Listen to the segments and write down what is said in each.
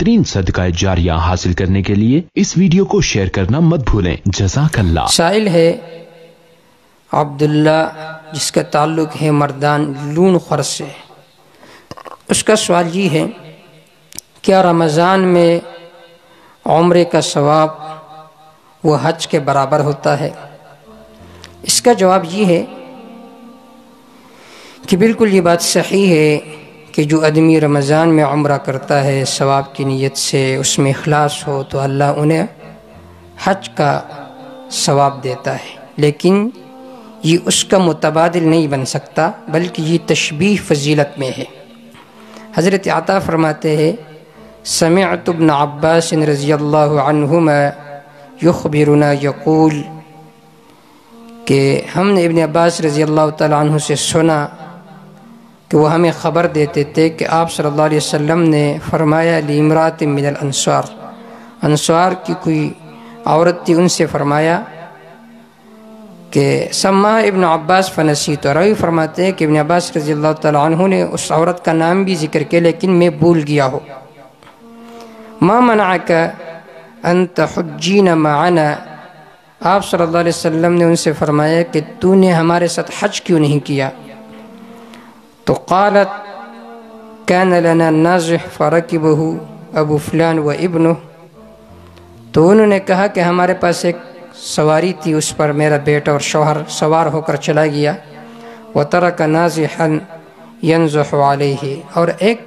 بہترین صدقہ جاریہ حاصل کرنے کے لیے اس ویڈیو کو شیئر کرنا مت بھولیں۔ جزاک اللہ۔ سائل ہے عبداللہ، جس کا تعلق ہے مردان لون خور سے۔ اس کا سوال یہ ہے، کیا رمضان میں عمرے کا ثواب وہ حج کے برابر ہوتا ہے؟ اس کا جواب یہ ہے کہ بالکل یہ بات صحیح ہے کہ جو آدمی رمضان میں عمرہ کرتا ہے ثواب کی نیت سے، اس میں اخلاص ہو، تو اللہ انہیں حج کا ثواب دیتا ہے، لیکن یہ اس کا متبادل نہیں بن سکتا، بلکہ یہ تشبیہ فضیلت میں ہے۔ حضرت عطا فرماتے ہیں، سمعت ابن عباس رضی اللہ عنہما یخبرنا یقول، کہ ہم نے ابن عباس رضی اللہ تعالیٰ عنہ سے سنا کہ وہ ہمیں خبر دیتے تھے کہ آپ صلی اللہ علیہ وسلم نے فرمایا لامرأۃ من الانصار، انصار کی کوئی عورت تھی، ان سے فرمایا کہ سما ابن عباس فنسیت، اور راوی فرماتے ہیں کہ ابن عباس رضی اللہ تعالیٰ عنہ نے اس عورت کا نام بھی ذکر کیا لیکن میں بھول گیا ہو۔ ما منعک ان تحجین معنا، آپ صلی اللہ علیہ وسلم نے ان سے فرمایا کہ تو نے ہمارے ساتھ حج کیوں نہیں کیا؟ تو قالت کان لنا نازح فرکبہ ابو فلان و ابنہ، تو انہوں نے کہا کہ ہمارے پاس ایک سواری تھی، اس پر میرا بیٹا اور شوہر سوار ہو کر چلا گیا، وترک نازحا ینزح علیہ، اور ایک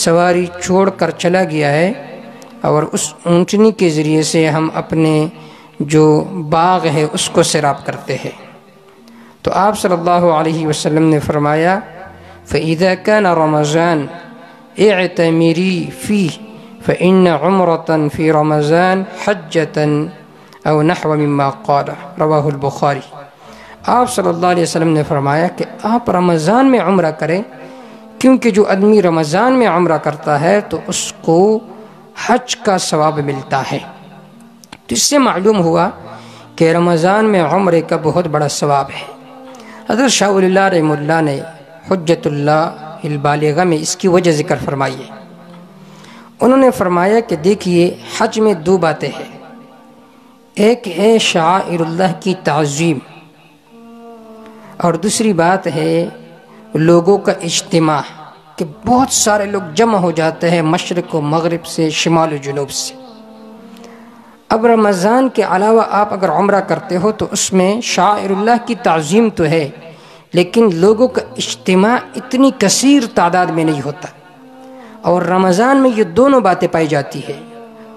سواری چھوڑ کر چلا گیا ہے، اور اس اونٹنی کے ذریعے سے ہم اپنے جو باغ ہے اس کو سیراب کرتے ہیں۔ تو آپ صلی اللہ علیہ وسلم نے فرمایا فَإِذَا كَانَ رَمَضَانَ اعْتَمِرِي فِيهِ فَإِنَّ عُمْرَةً فِي رَمَضَانَ حَجَّةً او نحو مما قال، رواہ البخاری۔ آپ صلی اللہ علیہ وسلم نے فرمایا کہ آپ رمضان میں عمرہ کریں، کیونکہ جو آدمی رمضان میں عمرہ کرتا ہے تو اس کو حج کا ثواب ملتا ہے۔ تو اس سے معلوم ہوا کہ رمضان میں عمرے کا بہت بڑا ثواب ہے۔ حضرت شاہ ولی اللہ رحمہ اللہ نے حجت اللہ البالغہ میں اس کی وجہ ذکر فرمائی ہے۔ انہوں نے فرمایا کہ دیکھیے، حج میں دو باتیں ہیں، ایک ہے شعائر اللہ کی تعظیم، اور دوسری بات ہے لوگوں کا اجتماع، کہ بہت سارے لوگ جمع ہو جاتے ہیں مشرق و مغرب سے، شمال و جنوب سے۔ اب رمضان کے علاوہ آپ اگر عمرہ کرتے ہو تو اس میں شعائر اللہ کی تعظیم تو ہے، لیکن لوگوں کا اجتماع اتنی کثیر تعداد میں نہیں ہوتا، اور رمضان میں یہ دونوں باتیں پائی جاتی ہے،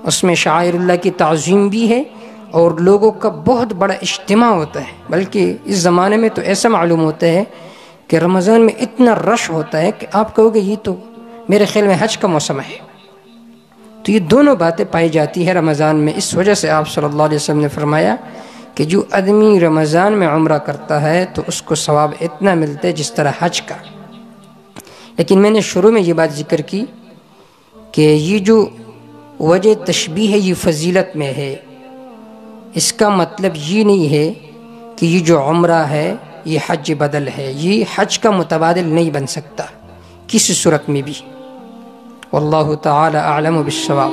اس میں شعائر اللہ کی تعظیم بھی ہے اور لوگوں کا بہت بڑا اجتماع ہوتا ہے۔ بلکہ اس زمانے میں تو ایسا معلوم ہوتا ہے کہ رمضان میں اتنا رش ہوتا ہے کہ آپ کہو گے یہ تو میرے خیال میں حج کا موسم ہے۔ تو یہ دونوں باتیں پائی جاتی ہے رمضان میں، اس وجہ سے آپ صلی اللہ علیہ وسلم نے فرمایا کہ جو آدمی رمضان میں عمرہ کرتا ہے تو اس کو ثواب اتنا ملتا ہے جس طرح حج کا۔ لیکن میں نے شروع میں یہ بات ذکر کی کہ یہ جو وجہ تشبیہ ہے یہ فضیلت میں ہے، اس کا مطلب یہ نہیں ہے کہ یہ جو عمرہ ہے یہ حج بدل ہے، یہ حج کا متبادل نہیں بن سکتا کسی صورت میں بھی۔ واللہ تعالی اعلم بالصواب۔